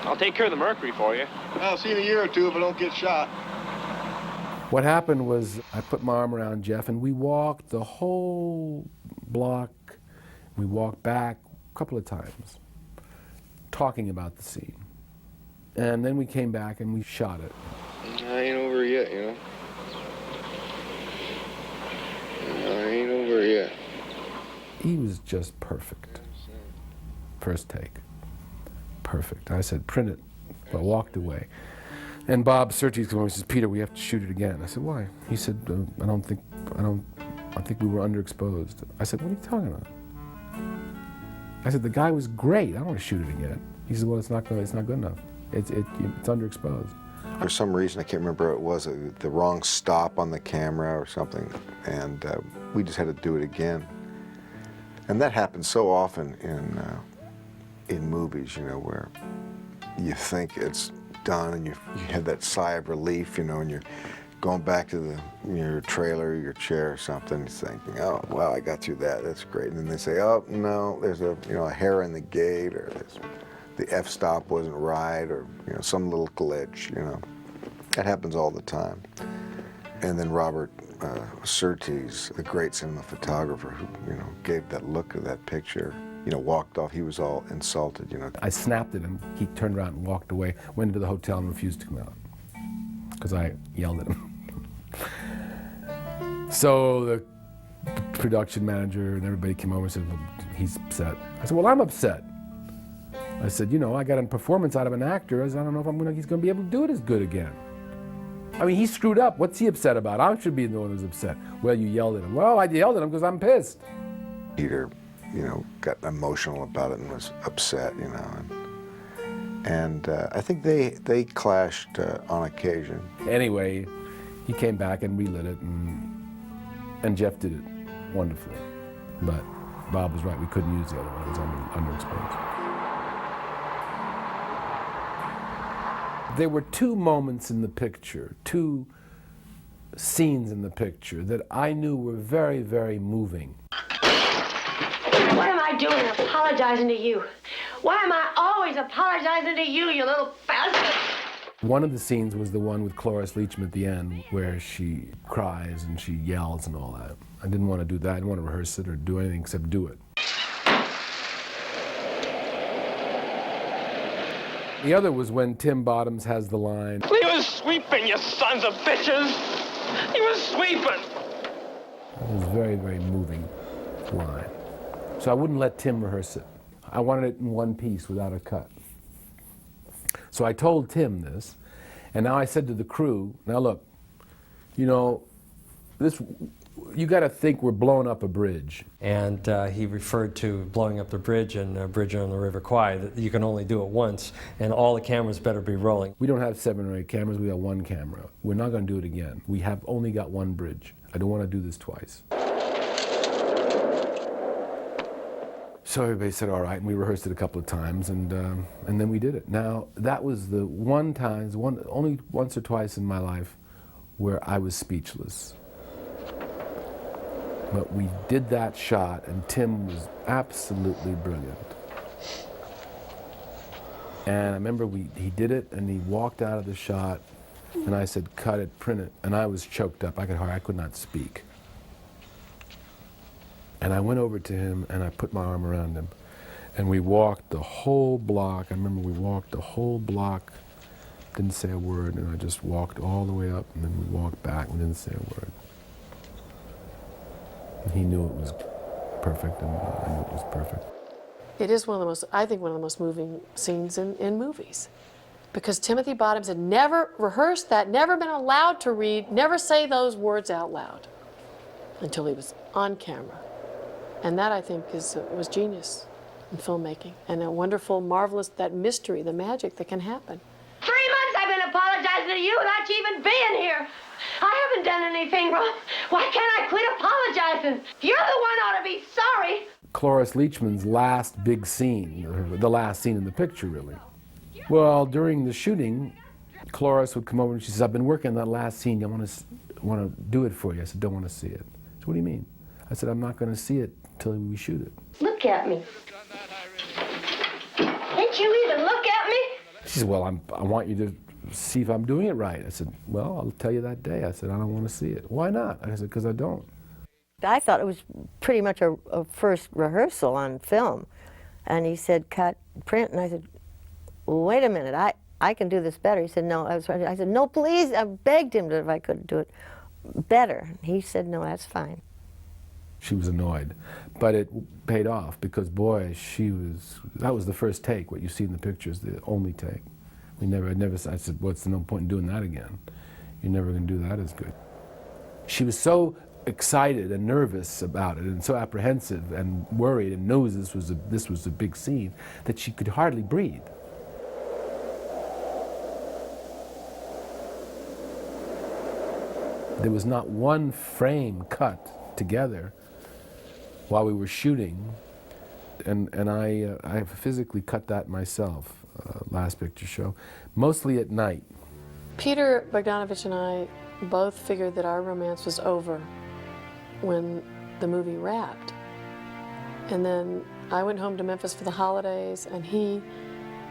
I'll take care of the mercury for you. I'll see you in a year or two if I don't get shot. What happened was I put my arm around Jeff and we walked the whole block. We walked back a couple of times, talking about the scene. And then we came back and we shot it. I ain't over yet, you know. I ain't over yet. He was just perfect. First take. Perfect. I said, "Print it." I walked away. And Bob Surtees came over and says, "Peter, we have to shoot it again." I said, "Why?" He said, I think we were underexposed." I said, "What are you talking about?" I said, "The guy was great. I don't want to shoot it again." He said, "Well, it's not good enough. It's underexposed." For some reason, I can't remember what it was, the wrong stop on the camera or something, and we just had to do it again. And that happens so often in movies, you know, where you think it's done and you have that sigh of relief, you know, and you're going back to your trailer, your chair or something, thinking, oh, wow, I got through that, that's great. And then they say, oh, no, there's a hair in the gate, or the f-stop wasn't right, or some little glitch, That happens all the time. And then Robert Surtees, the great cinema photographer who, gave that look of that picture, walked off. He was all insulted, I snapped at him. He turned around and walked away, went into the hotel and refused to come out because I yelled at him. So the production manager and everybody came over and said, well, he's upset. I said, well, I'm upset. I said, I got a performance out of an actor. I said, I don't know if he's going to be able to do it as good again. I mean, he screwed up. What's he upset about? I should be the one who's upset. Well, you yelled at him. Well, I yelled at him because I'm pissed. Peter, got emotional about it and was upset, And I think they clashed on occasion. Anyway, he came back and relit it, and Jeff did it wonderfully. But Bob was right, we couldn't use the other one, it was underexposed. There were two moments in the picture, two scenes in the picture that I knew were very, very moving. What am I doing apologizing to you? Why am I always apologizing to you, you little bastard? One of the scenes was the one with Cloris Leachman at the end, where she cries and she yells and all that. I didn't want to do that. I didn't want to rehearse it or do anything except do it. The other was when Tim Bottoms has the line, He was sweeping, you sons of bitches! He was sweeping! It was a very, very moving line. So I wouldn't let Tim rehearse it. I wanted it in one piece without a cut. So I told Tim this, and now I said to the crew, now look, you got to think we're blowing up a bridge. And he referred to blowing up the bridge and Bridge on the River Kwai, that you can only do it once, and all the cameras better be rolling. We don't have 7 or 8 cameras, we got 1 camera. We're not going to do it again. We have only got 1 bridge. I don't want to do this twice. So everybody said, all right, and we rehearsed it a couple of times, and then we did it. Now, that was the only once or twice in my life where I was speechless. But we did that shot, and Tim was absolutely brilliant. And I remember he did it, and he walked out of the shot, and I said, cut it, print it, and I was choked up. I could not speak. And I went over to him, and I put my arm around him, and we walked the whole block. I remember we walked the whole block, didn't say a word, and I just walked all the way up, and then we walked back and didn't say a word. And he knew it was perfect, and I knew it was perfect. It is one of the most moving scenes in movies. Because Timothy Bottoms had never rehearsed that, never been allowed to read, never say those words out loud until he was on camera. And that, I think, was genius in filmmaking, and a wonderful, marvelous, that mystery, the magic that can happen. 3 months I've been apologizing to you without you even being here. I haven't done anything wrong. Why can't I quit apologizing? You're the one ought to be sorry. Cloris Leachman's last big scene, the last scene in the picture, really. Well, during the shooting, Cloris would come over and she says, I've been working on that last scene. I want to do it for you. I said, don't want to see it. So what do you mean? I said, I'm not going to see it until we shoot it. Look at me. Can't you even look at me? She said, well, I want you to see if I'm doing it right. I said, well, I'll tell you that day. I said, I don't want to see it. Why not? I said, because I don't. I thought it was pretty much a first rehearsal on film. And he said, cut, print. And I said, wait a minute, I can do this better. He said, no. I said, no, please. I begged him if I could do it better. He said, no, that's fine. She was annoyed, but it paid off because, boy, that was the first take. What you see in the picture is the only take. I said, what's no point in doing that again? You're never going to do that as good. She was so excited and nervous about it and so apprehensive and worried and knows this was a big scene that she could hardly breathe. There was not one frame cut together while we were shooting, and I physically cut that myself, Last Picture Show, mostly at night. Peter Bogdanovich and I both figured that our romance was over when the movie wrapped. And then I went home to Memphis for the holidays, and he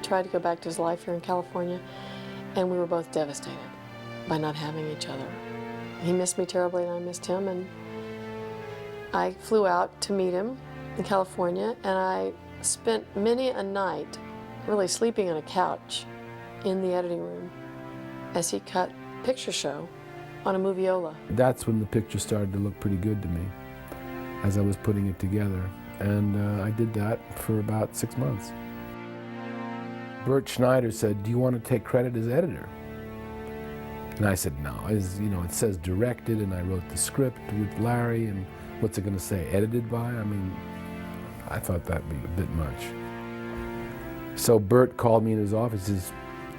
tried to go back to his life here in California, and we were both devastated by not having each other. He missed me terribly, and I missed him, and I flew out to meet him in California, and I spent many a night really sleeping on a couch in the editing room as he cut picture show on a moviola. That's when the picture started to look pretty good to me as I was putting it together. And I did that for about 6 months. Bert Schneider said, "Do you want to take credit as editor?" And I said, no. You know, it says directed, and I wrote the script with Larry, and what's it going to say, edited by? I mean, I thought that'd be a bit much. So Bert called me in his office. He says,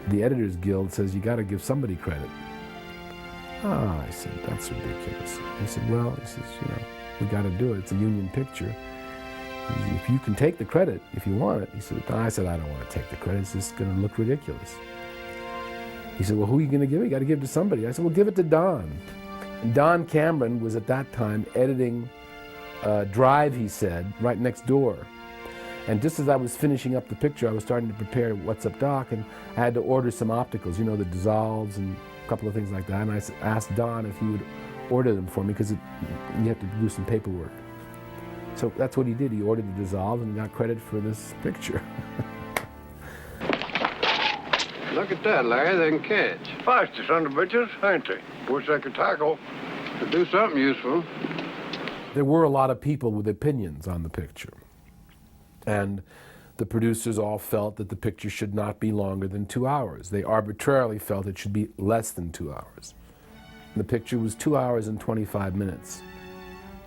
the Editors Guild says you got to give somebody credit. I said, that's ridiculous. He said, well, he says, you know, we got to do it. It's a union picture. If you can take the credit, if you want it. He said, I said, I don't want to take the credit. It's just going to look ridiculous. He said, well, who are you going to give it? You got to give it to somebody. I said, well, give it to Don. And Don Cameron was at that time editing Drive, he said, right next door. And just as I was finishing up the picture, I was starting to prepare What's Up, Doc, and I had to order some opticals, you know, the dissolves and a couple of things like that. And I asked Don if he would order them for me, because you have to do some paperwork. So that's what he did. He ordered the dissolves and got credit for this picture. Look at that, Larry. They can catch. Fast, son of bitches, ain't they? Wish they could tackle. Could do something useful. There were a lot of people with opinions on the picture. And the producers all felt that the picture should not be longer than 2 hours. They arbitrarily felt it should be less than 2 hours. And the picture was 2 hours and 25 minutes.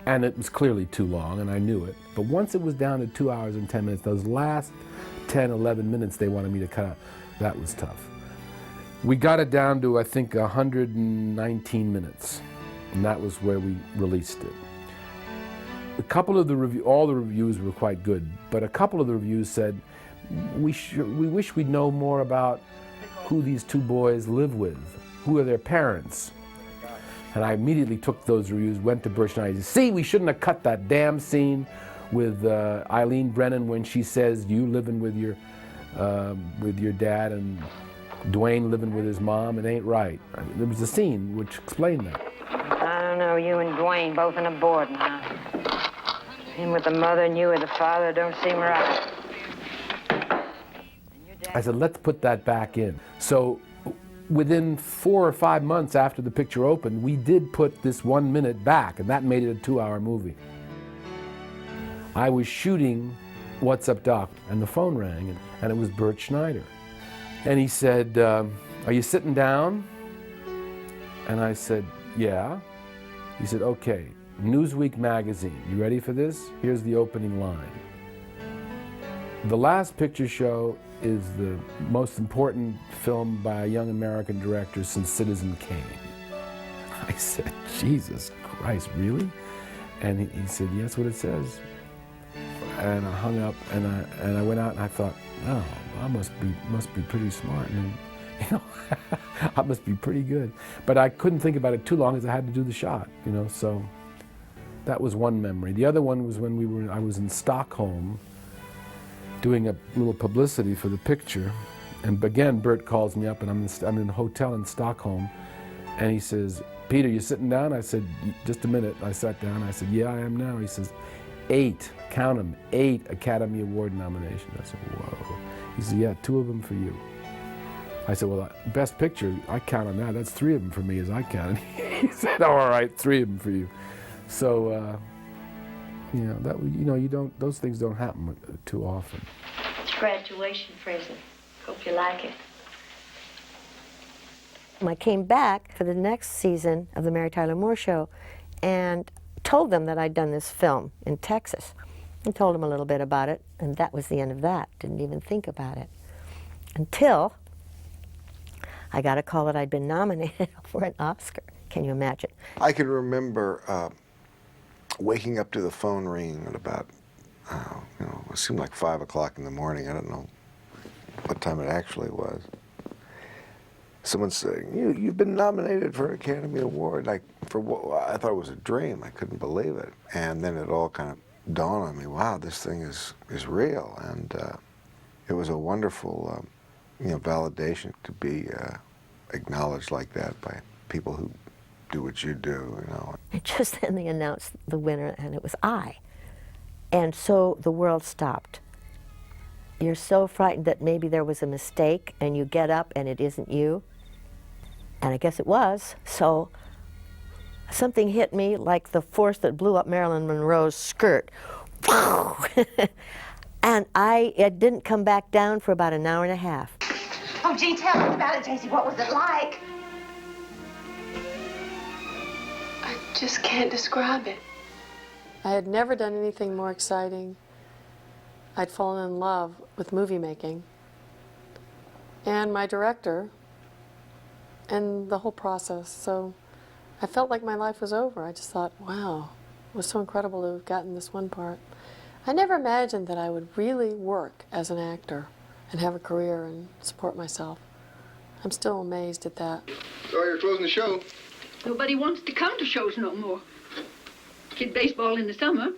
And it was clearly too long, and I knew it. But once it was down to 2 hours and 10 minutes, those last 10, 11 minutes they wanted me to cut out, that was tough. We got it down to, I think, 119 minutes. And that was where we released it. A couple of all the reviews were quite good, but a couple of the reviews said, we wish we'd know more about who these two boys live with. Who are their parents? And I immediately took those reviews, went to Bert Schneider. See, we shouldn't have cut that damn scene with Eileen Brennan when she says, you living with your dad and Dwayne living with his mom. It ain't right. I mean, there was a scene which explained that. I don't know, you and Dwayne both in a boarding house. Him with the mother and you with the father don't seem right. I said, let's put that back in. So within 4 or 5 months after the picture opened, we did put this 1 minute back, and that made it a 2-hour movie. I was shooting What's Up, Doc? And the phone rang, and it was Bert Schneider. And he said, are you sitting down? And I said, yeah. He said, okay, Newsweek magazine, you ready for this? Here's the opening line. The Last Picture Show is the most important film by a young American director since Citizen Kane. I said, Jesus Christ, really? And he said, yes, that's what it says. And I hung up, and I went out, and I thought, oh, I must be pretty smart, and you know, I must be pretty good. But I couldn't think about it too long, because I had to do the shot, you know. So that was one memory. The other one was when I was in Stockholm doing a little publicity for the picture, and again Bert calls me up, and I'm in a hotel in Stockholm, and he says, Peter, you sitting down? I said, just a minute. I sat down. I said, yeah, I am now. He says, 8, count them, 8 Academy Award nominations. I said, whoa. He said, yeah, 2 of them for you. I said, well, Best Picture, I count on that. That's 3 of them for me as I counted. He said, oh, all right, 3 of them for you. So, you know, those things don't happen too often. It's graduation present. Hope you like it. I came back for the next season of the Mary Tyler Moore Show and told them that I'd done this film in Texas. I told them a little bit about it, and that was the end of that. Didn't even think about it. Until I got a call that I'd been nominated for an Oscar. Can you imagine? I can remember waking up to the phone ringing at about, you know, it seemed like 5 o'clock in the morning. I don't know what time it actually was. someone saying, you've been nominated for an Academy Award. Like, for what? I thought it was a dream. I couldn't believe it. And then it all kind of dawned on me, wow, this thing is real. And it was a wonderful validation to be acknowledged like that by people who do what you do, you know. And just then they announced the winner, and it was I. And so the world stopped. You're so frightened that maybe there was a mistake, and you get up and it isn't you. And I guess it was. So something hit me like the force that blew up Marilyn Monroe's skirt. And it didn't come back down for about an hour and a half. Oh, gee, tell me about it, J.C. What was it like? I just can't describe it. I had never done anything more exciting. I'd fallen in love with movie making and my director and the whole process. So I felt like my life was over. I just thought, wow, it was so incredible to have gotten this one part. I never imagined that I would really work as an actor and have a career and support myself. I'm still amazed at that. So you're closing the show. Nobody wants to come to shows no more. Kid baseball in the summer,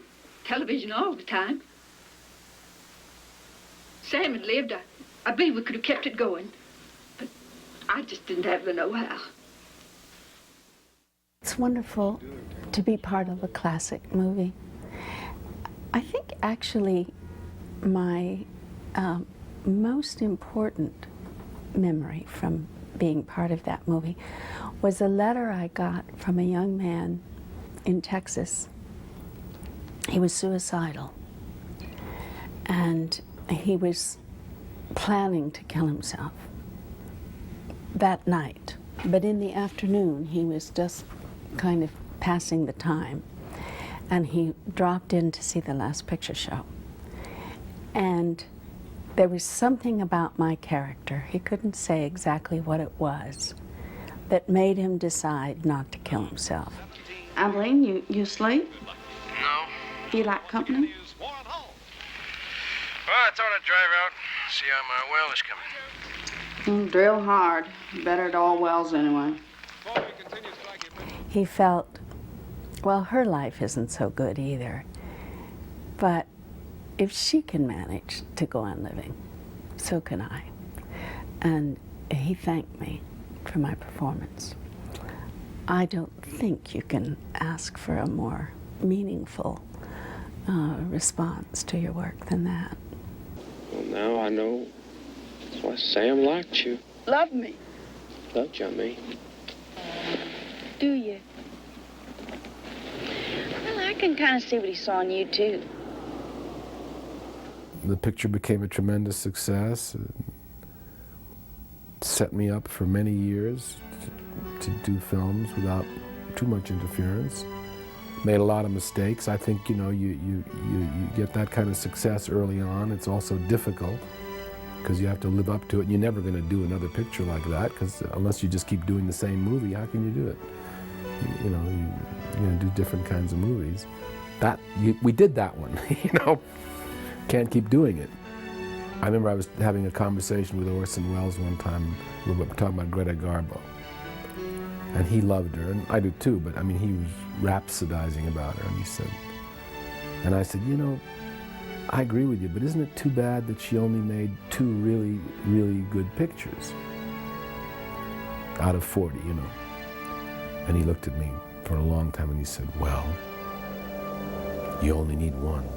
television all the time. Sam had lived. I believe we could have kept it going. But I just didn't have the know-how. It's wonderful to be part of a classic movie. I think actually my most important memory from being part of that movie was a letter I got from a young man in Texas. He was suicidal, and he was planning to kill himself that night. But in the afternoon, he was just kind of passing the time, and he dropped in to see the Last Picture Show. And there was something about my character, he couldn't say exactly what it was, that made him decide not to kill himself. Eileen, you asleep? No. You like company? Well, I thought I'd drive out, see how my well is coming. Drill hard. Better at all wells anyway. He felt, well, her life isn't so good either, but if she can manage to go on living, so can I. And he thanked me for my performance. I don't think you can ask for a more meaningful response to your work than that. Well, now I know that's why Sam liked you. Love me. Loved you, I mean. Do you? Well, I can kind of see what he saw in you, too. The picture became a tremendous success. It set me up for many years to do films without too much interference. Made a lot of mistakes. I think, you know, you get that kind of success early on. It's also difficult because you have to live up to it. And you're never going to do another picture like that, because unless you just keep doing the same movie, how can you do it? You know, you're going to do different kinds of movies. We did that one, you know. Can't keep doing it. I remember I was having a conversation with Orson Welles one time. We were talking about Greta Garbo. And he loved her, and I do too, but I mean, he was rhapsodizing about her, and he said, and I said, you know, I agree with you, but isn't it too bad that she only made 2 really, really good pictures out of 40, you know? And he looked at me for a long time and he said, well, you only need 1.